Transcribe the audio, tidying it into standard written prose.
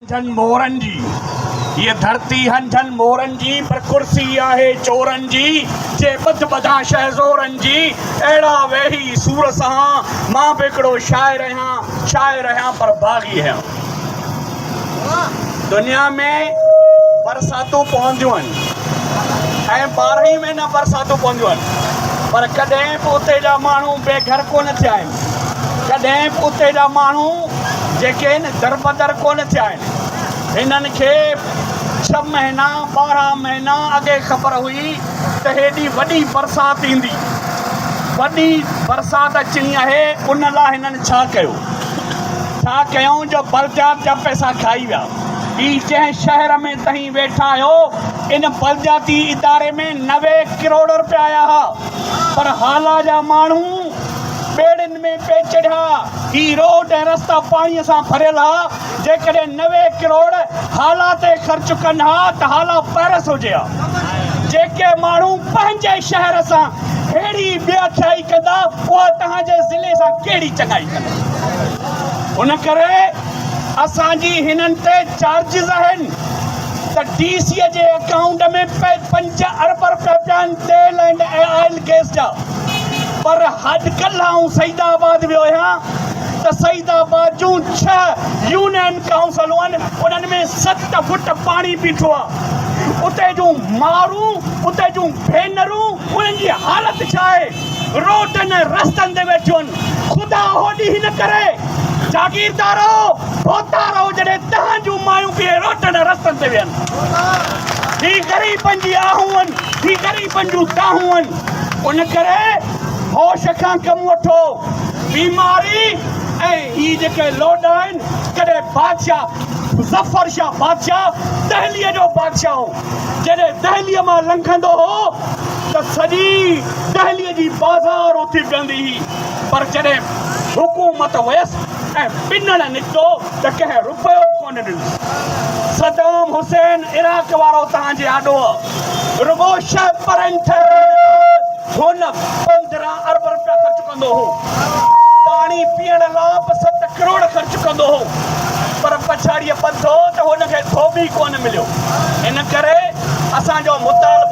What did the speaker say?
झन मोरन जी ये धरती हंझन मोरन जी पर कुर्सी आहे चोरन जी जे बद बदा शहज़ोरन जी अड़ा वेही सूर सां मां बि हिकिड़ो शायर आहियां पर बाग़ी आहियां। दुनिया में बरसातूं पवंदियूं आहिनि ऐं 12 महीना बरसातूं पवंदियूं आहिनि पर कॾहिं बि उते जा माण्हू बेघर कोन थिया आहिनि, कॾहिं बि उते जा माण्हू जेके आहिनि दरबदर कोन थिया आहिनि। हिननि खे 6 महीना 12 महीना अॻे ख़बर हुई त हेॾी वॾी बरसात ईंदी, वॾी बरसात अचणी आहे। उन लाइ हिननि छा कयूं जो बलदियात जा पैसा खाई विया। ही जंहिं शहर में तव्हीं वेठा आहियो इन बलदियाती इदारे में 90 करोड़ रुपया आया हुआ पर हाला जा माण्हू बेड़िन में पे चढ़िया। ही रोड ऐं रस्ता पाणीअ सां भरियल हा। जेकॾहिं 90 करोड़ हाला ते ख़र्च कनि हा त हाला पैरस हुजे हा। जेके माण्हू पंहिंजे शहर सां अहिड़ी बेअख्याई कंदा उहा तव्हांजे ज़िले सां कहिड़ी चङाई कंदा। उन करे असांजी हिननि ते चार्जिस आहिनि त DC जे अकाउंट में 5 अरब रुपया पिया आहिनि तेल ऐं ऑयल गैस जा। पर अॼुकल्ह आऊं सईदाबाद वियो आहियां त सईदाबाद जूं 6 यूनियन काउंसिलूं आहिनि, उन्हनि में 7 फुट पाणी बीठो आहे। उते जूं मारूं, उते जूं भेनरूं, उन्हनि जी हालत छा आहे? रोडनि रस्तनि ते वेठियूं आहिनि। ख़ुदा होॾी हिन करे जागीरदारो भोतारो जॾहिं तव्हां जूं मायूं बि रोडनि रस्तनि ते विहनि। ही ग़रीबनि जी आहूं आहिनि, ही ग़रीबनि जूं दाहूं आहिनि। उन करे होश खां कमु वठो। बीमारी ऐं ही जेके लोड आहिनि, कॾहिं बादशाह ज़फ़र शाह बादशाह दहलीअ जो बादशाह हो। जॾहिं दहलीअ मां लंघंदो हो त सॼी दहलीअ जी बाज़ार उथी पवंदी हुई। पर जॾहिं हुकूमत हुयसि ऐं पिनण निकितो त कंहिं रुपयो कोन ॾिनो। सदाम हुसैन इराक वारो तव्हांजे आॾो रुगो शह परनि हुन 15 अरब रुपया ख़र्च कंदो हो। पाणी पीअण लाइ 7 करोड़ ख़र्च कंदो हो पर पछाड़ीअ ॿधो त हुनखे धोबी कोन मिलियो। इन करे असांजो मुतालबो